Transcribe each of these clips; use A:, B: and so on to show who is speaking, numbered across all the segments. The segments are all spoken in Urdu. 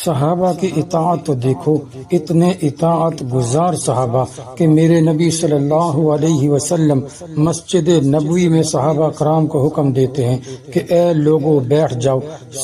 A: صحابہ کی اطاعت تو دیکھو، اتنے اطاعت گزار صحابہ کہ میرے نبی صلی اللہ علیہ وسلم مسجد نبوی میں صحابہ کرام کو حکم دیتے ہیں کہ اے لوگوں بیٹھ جاؤ۔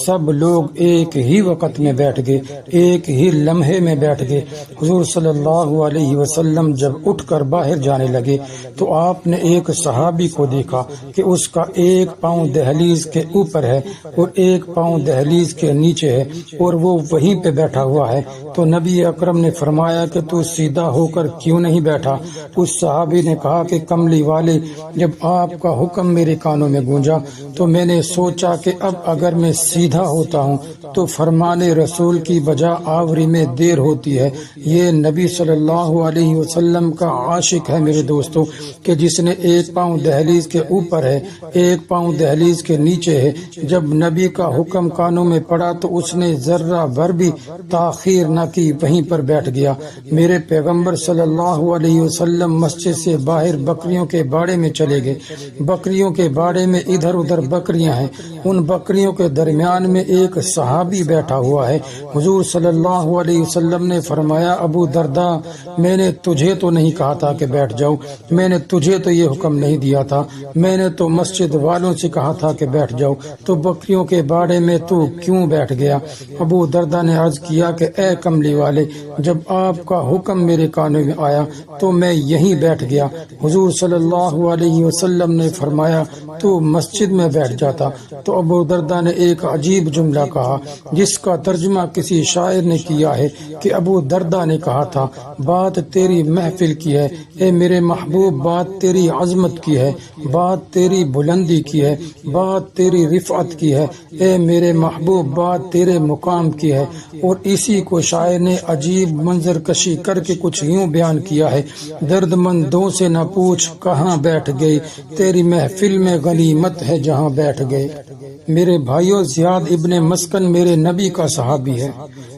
A: سب لوگ ایک ہی وقت میں بیٹھ گئے، ایک ہی لمحے میں بیٹھ گئے۔ حضور صلی اللہ علیہ وسلم جب اٹھ کر باہر جانے لگے تو آپ نے ایک صحابی کو دیکھا کہ اس کا ایک پاؤں دہلیز کے اوپر ہے اور ایک پاؤں دہلیز کے نیچے ہے اور وہ وہیں پہ بیٹھا ہوا ہے۔ تو نبی اکرم نے فرمایا کہ تو سیدھا ہو کر کیوں نہیں بیٹھا؟ اس صحابی نے کہا کہ کملی والے، جب آپ کا حکم میرے کانوں میں گونجا تو میں نے سوچا کہ اب اگر میں سیدھا ہوتا ہوں تو فرمان رسول کی بجا آوری میں دیر ہوتی ہے۔ یہ نبی صلی اللہ علیہ وسلم کا عاشق ہے میرے دوستو، کہ جس نے ایک پاؤں دہلیز کے اوپر ہے، ایک پاؤں دہلیز کے نیچے ہے۔ جب نبی کا حکم کانوں میں پڑا تو اس نے ذرہ بھر بھی تاخیر نہ کی، وہیں پر بیٹھ گیا۔ میرے پیغمبر صلی اللہ علیہ وسلم مسجد سے باہر بکریوں کے باڑے میں چلے گئے۔ بکریوں کے باڑے میں ادھر ادھر بکریاں ہیں، ان بکریوں کے درمیان میں ایک صحابی بیٹھا ہوا ہے۔ حضور صلی اللہ علیہ وسلم نے فرمایا، ابو درداء، میں نے تجھے تو نہیں کہا تھا کہ بیٹھ جاؤ، میں نے تجھے تو یہ حکم نہیں دیا تھا، میں نے تو مسجد والوں سے کہا تھا کہ بیٹھ جاؤ، تو بکریوں کے باڑے میں تو کیوں بیٹھ گیا؟ ابو درداء نے عرض کیا کہ اے کملی والے، جب آپ کا حکم میرے کانوں میں آیا تو میں یہیں بیٹھ گیا۔ حضور صلی اللہ علیہ وسلم نے فرمایا، تو مسجد میں بیٹھ جاتا۔ تو ابو درداء نے ایک عجیب جملہ کہا جس کا ترجمہ کسی شاعر نے کیا ہے کہ ابو درداء نے کہا تھا، بات تیری محفل کی ہے اے میرے محبوب، بات تیری عظمت کی ہے، بات تیری بلندی کی ہے، بات تیری رفعت کی ہے اے میرے محبوب، بات تیرے مقام کی ہے۔ اور اسی کو شاعر نے عجیب منظر کشی کر کے کچھ یوں بیان کیا ہے، درد مندوں سے نہ پوچھ کہاں بیٹھ گئے، تیری محفل میں غنیمت ہے جہاں بیٹھ گئے۔ میرے بھائیو، زیاد ابن مسکن میرے نبی کا صحابی ہے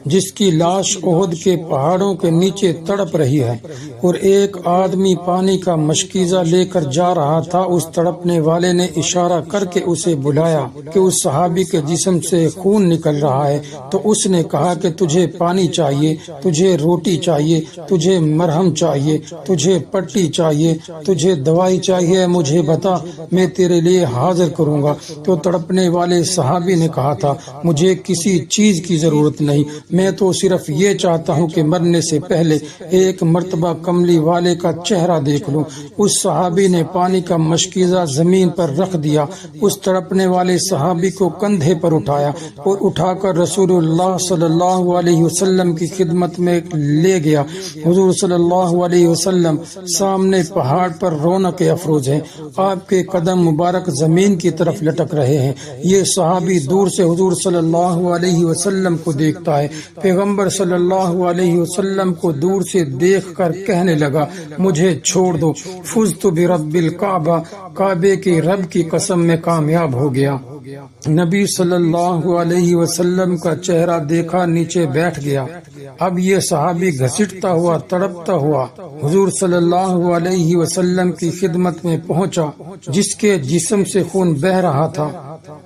A: جس کی لاش احد کے پہاڑوں کے نیچے تڑپ رہی ہے، اور ایک آدمی پانی کا مشکیزہ لے کر جا رہا تھا۔ اس تڑپنے والے نے اشارہ کر کے اسے بلایا کہ اس صحابی کے جسم سے خون نکل رہا ہے، تو اس نے کہا کہ تجھے پانی چاہیے، تجھے روٹی چاہیے، تجھے مرہم چاہیے، تجھے پٹی چاہیے، تجھے دوائی چاہیے، مجھے بتا، میں تیرے لیے حاضر کروں گا۔ تو تڑپنے والے صحابی نے کہا تھا، مجھے کسی چیز کی ضرورت نہیں، میں تو صرف یہ چاہتا ہوں کہ مرنے سے پہلے ایک مرتبہ کملی والے کا چہرہ دیکھ لوں۔ اس صحابی نے پانی کا مشکیزہ زمین پر رکھ دیا، اس تڑپنے والے صحابی کو کندھے پر اٹھایا اور اٹھا کر رسول اللہ صلی اللہ علیہ وسلم کی خدمت میں لے گیا۔ حضور صلی اللہ علیہ وسلم سامنے پہاڑ پر رونق افروز ہیں، آپ کے قدم مبارک زمین کی طرف لٹک رہے ہیں۔ یہ صحابی دور سے حضور صلی اللہ علیہ وسلم کو دیکھتا ہے۔ پیغمبر صلی اللہ علیہ وسلم کو دور سے دیکھ کر کہنے لگا، مجھے چھوڑ دو، فزت برب الکعبہ، کعبے کے رب کی قسم میں کامیاب ہو گیا۔ نبی صلی اللہ علیہ وسلم کا چہرہ دیکھا، نیچے بیٹھ گیا۔ اب یہ صحابی گھسٹتا ہوا، تڑپتا ہوا حضور صلی اللہ علیہ وسلم کی خدمت میں پہنچا، جس کے جسم سے خون بہہ رہا تھا۔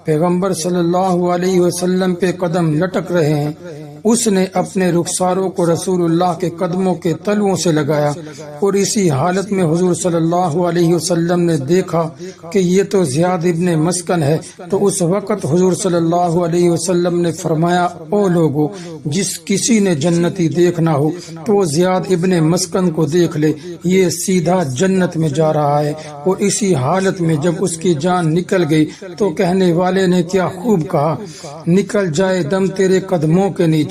A: پیغمبر صلی اللہ علیہ وسلم کے قدم لٹک رہے ہیں۔ اس نے اپنے رخساروں کو رسول اللہ کے قدموں کے تلووں سے لگایا، اور اسی حالت میں حضور صلی اللہ علیہ وسلم نے دیکھا کہ یہ تو زیاد ابن مسکن ہے۔ تو اس وقت حضور صلی اللہ علیہ وسلم نے فرمایا، او لوگو، جس کسی نے جنتی دیکھنا ہو تو وہ زیاد ابن مسکن کو دیکھ لے، یہ سیدھا جنت میں جا رہا ہے۔ اور اسی حالت میں جب اس کی جان نکل گئی تو کہنے والے نے کیا خوب کہا، نکل جائے دم تیرے قدموں کے نیچے،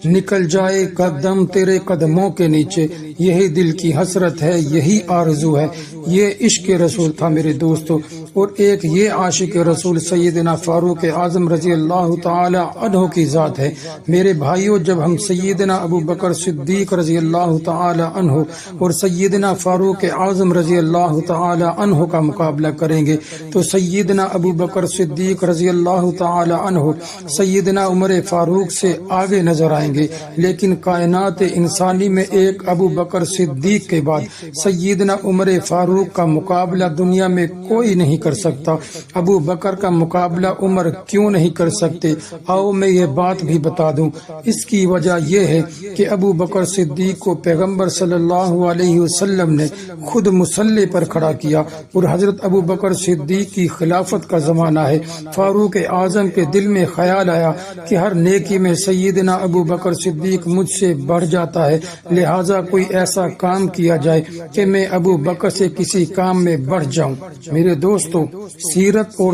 A: نکل جائے دم تیرے قدموں کے نیچے، یہی دل کی حسرت ہے، یہی آرزو ہے۔ یہ عشق رسول تھا میرے دوستو۔ اور ایک یہ عاشق رسول سیدنا فاروق اعظم رضی اللہ تعالی عنہ کی ذات ہے۔ میرے بھائیوں، جب ہم سیدنا ابو بکر صدیق رضی اللہ تعالی عنہ اور سیدنا فاروق اعظم رضی اللہ تعالی عنہ کا مقابلہ کریں گے تو سیدنا ابو بکر صدیق رضی اللہ تعالی عنہ سیدنا عمر فاروق سے آگے نظر آئیں گے، لیکن کائنات انسانی میں ایک ابو بکر صدیق کے بعد سیدنا عمر فاروق کا مقابلہ دنیا میں کوئی نہیں کر سکتا، ابو بکر کا مقابلہ عمر کیوں نہیں کر سکتے؟ آؤ میں یہ بات بھی بتا دوں۔ اس کی وجہ یہ ہے کہ ابو بکر صدیق کو پیغمبر صلی اللہ علیہ وسلم نے خود مصلی پر کھڑا کیا، اور حضرت ابو بکر صدیق کی خلافت کا زمانہ ہے۔ فاروق اعظم کے دل میں خیال آیا کہ ہر نیکی میں سیدنا ابو بکر صدیق مجھ سے بڑھ جاتا ہے، لہٰذا کوئی ایسا کام کیا جائے کہ میں ابو بکر سے کسی کام میں بڑھ جاؤں۔ میرے دوستو، سیرت اور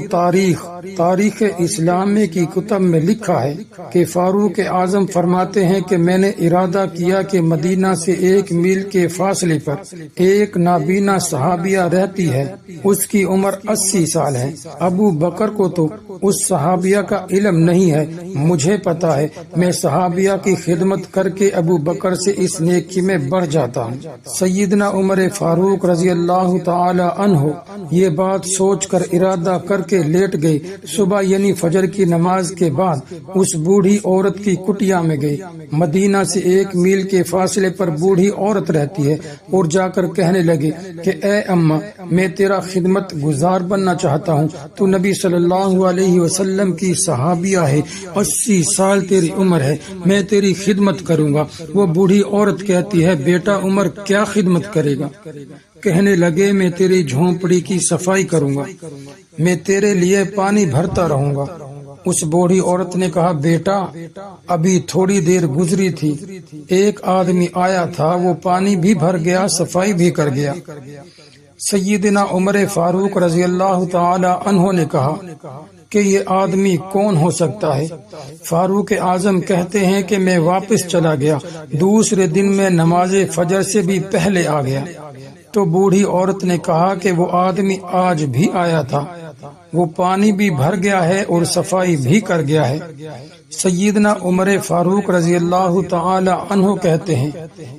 A: تاریخ اسلامی کی کتب میں لکھا ہے کہ فاروق اعظم فرماتے ہیں کہ میں نے ارادہ کیا کہ مدینہ سے 1 میل کے فاصلے پر ایک نابینا صحابیہ رہتی ہے، اس کی عمر 80 سال ہے۔ ابو بکر کو تو اس صحابیہ کا علم نہیں ہے، مجھے پتا ہے، میں صحابیہ کی خدمت کر کے ابو بکر سے اس نیکی میں بڑھ جاتا ہوں۔ سیدنا عمر فاروق رضی اللہ تعالی عنہ یہ بات سوچ کر ارادہ کر کے لیٹ گئے۔ صبح یعنی فجر کی نماز کے بعد اس بوڑھی عورت کی کٹیا میں گئے۔ مدینہ سے 1 میل کے فاصلے پر بوڑھی عورت رہتی ہے، اور جا کر کہنے لگے کہ اے اماں، میں تیرا خدمت گزار بننا چاہتا ہوں، تو نبی صلی اللہ علیہ وسلم کی صحابیہ ہے، 80 سال تیری عمر ہے، میں تیری خدمت کروں گا۔ وہ بوڑھی عورت کہتی ہے بیٹا عمر کیا خدمت کرے گا؟ کہنے لگے میں تیری جھونپڑی کی صفائی کروں گا، میں تیرے لیے پانی بھرتا رہوں گا۔ اس بوڑھی عورت نے کہا بیٹا ابھی تھوڑی دیر گزری تھی، ایک آدمی آیا تھا، وہ پانی بھی بھر گیا، صفائی بھی کر گیا۔ سیدنا عمر فاروق رضی اللہ تعالی عنہ نے کہا کہ یہ آدمی کون ہو سکتا ہے؟ فاروق اعظم کہتے ہیں کہ میں واپس چلا گیا، دوسرے دن میں نماز فجر سے بھی پہلے آ گیا۔ تو بوڑھی عورت نے کہا کہ وہ آدمی آج بھی آیا تھا، وہ پانی بھی بھر گیا ہے اور صفائی بھی کر گیا ہے۔ سیدنا عمر فاروق رضی اللہ تعالی عنہ کہتے ہیں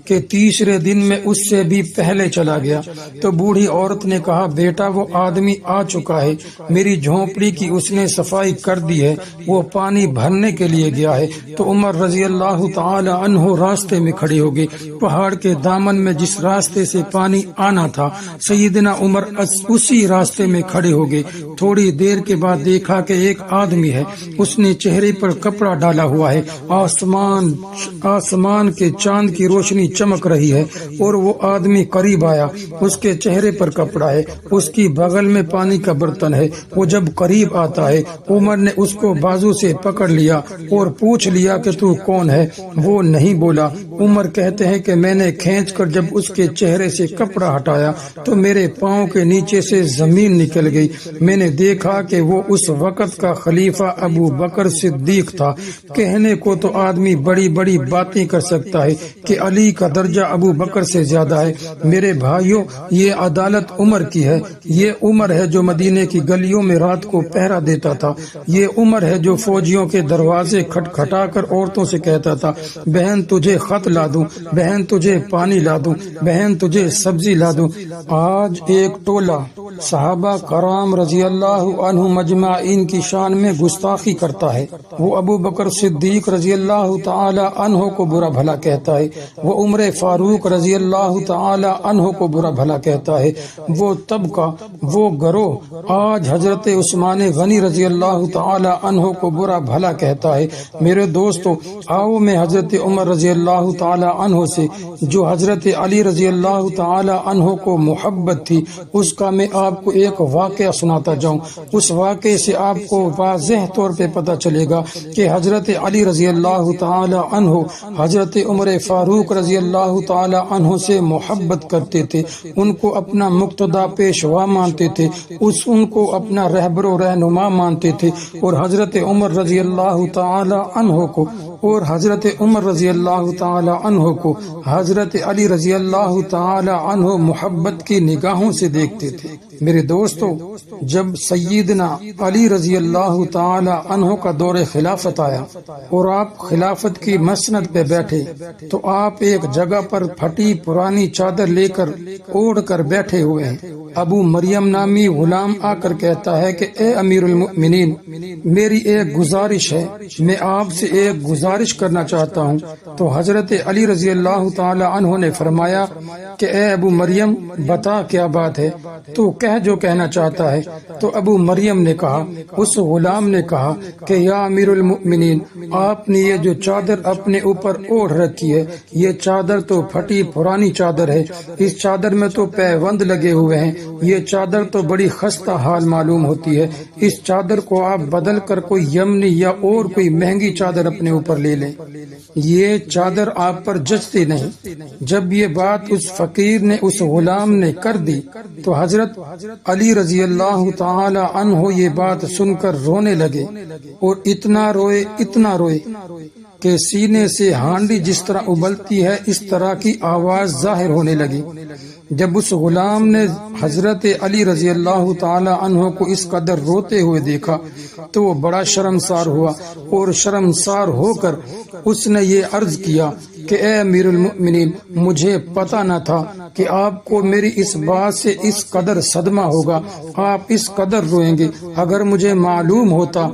A: کہ تیسرے دن میں اس سے بھی پہلے چلا گیا۔ تو بوڑھی عورت نے کہا بیٹا وہ آدمی آ چکا ہے، میری جھونپڑی کی اس نے صفائی کر دی ہے، وہ پانی بھرنے کے لیے گیا ہے۔ تو عمر رضی اللہ تعالی عنہ راستے میں کھڑے ہو گئے، پہاڑ کے دامن میں جس راستے سے پانی آنا تھا سیدنا عمر اسی راستے میں کھڑے ہو گئے۔ تھوڑی دیر کے بعد دیکھا کہ ایک آدمی ہے، اس نے چہرے پر کپڑا ڈالا ہوا ہے، آسمان کے چاند کی روشنی چمک رہی ہے، اور وہ آدمی قریب آیا، اس کے چہرے پر کپڑا ہے، اس کی بغل میں پانی کا برتن ہے۔ وہ جب قریب آتا ہے عمر نے اس کو بازو سے پکڑ لیا اور پوچھ لیا کہ تو کون ہے؟ وہ نہیں بولا۔ عمر کہتے ہیں کہ میں نے کھینچ کر جب اس کے چہرے سے کپڑا ہٹایا تو میرے پاؤں کے نیچے سے زمین نکل گئی۔ میں نے دیکھا کہ وہ اس وقت کا خلیفہ ابو بکر صدیق تھا۔ کہنے کو تو آدمی بڑی بڑی باتیں کر سکتا ہے کہ علی کا درجہ ابو بکر سے زیادہ ہے۔ میرے بھائیوں، یہ عدالت عمر کی ہے۔ یہ عمر ہے جو مدینے کی گلیوں میں رات کو پہرا دیتا تھا۔ یہ عمر ہے جو فوجیوں کے دروازے کھٹکھٹا کر عورتوں سے کہتا تھا بہن تجھے خط لا دوں، بہن تجھے پانی لا دوں، بہن تجھے سبزی لا دوں۔ آج ایک ٹولہ صحابہ کرام رضی اللہ عنہ مجمعین کی شان میں گستاخی کرتا ہے۔ وہ ابو بکر صدیق رضی اللہ تعالی عنہ کو برا بھلا کہتا ہے، وہ عمر فاروق رضی اللہ تعالی عنہ کو برا بھلا کہتا ہے۔ وہ طبقہ، وہ گروہ آج حضرت عثمان غنی رضی اللہ تعالی عنہ کو برا بھلا کہتا ہے۔ میرے دوستو، آؤ میں حضرت عمر رضی اللہ تعالی عنہ سے جو حضرت علی رضی اللہ تعالی عنہ کو محبت تھی اس کا میں آپ کو ایک واقعہ سناتا جاؤں۔ اس واقعے سے آپ کو واضح طور پہ پتہ چلے گا کہ حضرت علی رضی اللہ تعالی عنہ حضرت عمر فاروق رضی اللہ تعالی عنہ سے محبت کرتے تھے، ان کو اپنا مقتدا پیشوا مانتے تھے، ان کو اپنا رہبر و رہنما مانتے تھے، اور حضرت عمر رضی اللہ تعالی عنہ کو اور حضرت عمر رضی اللہ تعالی عنہ کو حضرت علی رضی اللہ تعالی عنہ محبت کی نگاہوں سے دیکھتے تھے۔ میرے دوستو، جب سیدنا علی رضی اللہ تعالی عنہ کا دور خلافت آیا اور آپ خلافت کی مسند پہ بیٹھے تو آپ ایک جگہ پر پھٹی پرانی چادر لے کر اوڑھ کر بیٹھے ہوئے ہیں۔ ابو مریم نامی غلام آ کر کہتا ہے کہ اے امیر المؤمنین، میری ایک گزارش ہے، میں آپ سے ایک گزارش گزارش کرنا چاہتا ہوں۔ تو حضرت علی رضی اللہ تعالی عنہ نے فرمایا کہ اے ابو مریم بتا کیا بات ہے، تو کہہ جو کہنا چاہتا ہے۔ تو ابو مریم نے کہا، اس غلام نے کہا کہ یا امیر المؤمنین، آپ نے یہ جو چادر اپنے اوپر اوڑھ رکھی ہے، یہ چادر تو پھٹی پرانی چادر ہے، اس چادر میں تو پیوند لگے ہوئے ہیں، یہ چادر تو بڑی خستہ حال معلوم ہوتی ہے، اس چادر کو آپ بدل کر کوئی یمنی یا اور کوئی مہنگی چادر اپنے اوپر لے لیں، یہ چادر آپ پر جچتی نہیں۔ جب یہ بات اس فقیر نے اس غلام نے کر دی تو حضرت علی رضی اللہ تعالی عنہ یہ بات سن کر رونے لگے، اور اتنا روئے کہ سینے سے ہانڈی جس طرح ابلتی ہے اس طرح کی آواز ظاہر ہونے لگی۔ جب اس غلام نے حضرت علی رضی اللہ تعالی عنہ کو اس قدر روتے ہوئے دیکھا تو وہ بڑا شرمسار ہوا، اور شرمسار ہو کر اس نے یہ عرض کیا کہ اے امیر المؤمنین، مجھے پتہ نہ تھا کہ آپ کو میری اس بات سے اس قدر صدمہ ہوگا، آپ اس قدر روئیں گے۔ اگر مجھے معلوم ہوتا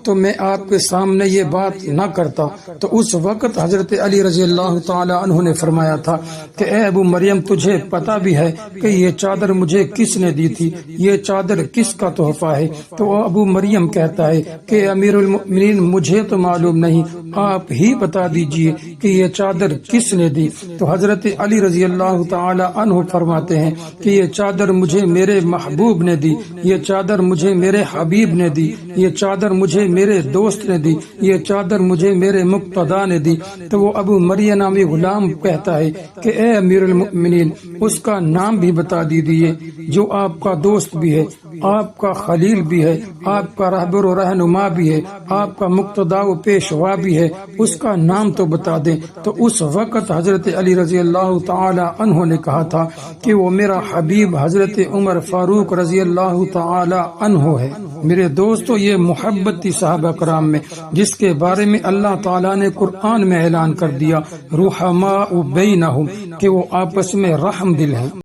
A: تو میں آپ کے سامنے یہ بات نہ کرتا۔ تو اس وقت حضرت علی رضی اللہ تعالی عنہ نے فرمایا تھا کہ اے ابو مریم، تجھے پتہ بھی ہے کہ یہ چادر مجھے کس نے دی تھی، یہ چادر کس کا تحفہ ہے؟ تو ابو مریم کہتا ہے کہ امیر المؤمنین، مجھے تو معلوم نہیں، آپ ہی بتا دیجئے کہ یہ چادر کس نے دی۔ تو حضرت علی رضی اللہ تعالی عنہ فرماتے ہیں کہ یہ چادر مجھے میرے محبوب نے دی، یہ چادر مجھے میرے حبیب نے دی، یہ چادر مجھے میرے دوست نے دی، یہ چادر مجھے میرے مقتدا نے دی۔ تو وہ ابو مریم نامی غلام کہتا ہے کہ اے امیر المؤمنین، اس کا نام بھی بتا دیجئے جو آپ کا دوست بھی ہے، آپ کا خلیل بھی ہے، آپ کا رہبر و رہنما بھی ہے، آپ کا مقتدا و پیشوا بھی ہے، اس کا نام تو بتا دیں۔ تو اس وقت حضرت علی رضی اللہ تعالی عنہ نے کہا تھا کہ وہ میرا حبیب حضرت عمر فاروق رضی اللہ تعالی عنہ ہے۔ میرے دوستو، یہ محبت تھی صحابہ کرام میں، جس کے بارے میں اللہ تعالیٰ نے قرآن میں اعلان کر دیا، رحماء بینہم، کہ وہ آپس میں رحم دل ہیں۔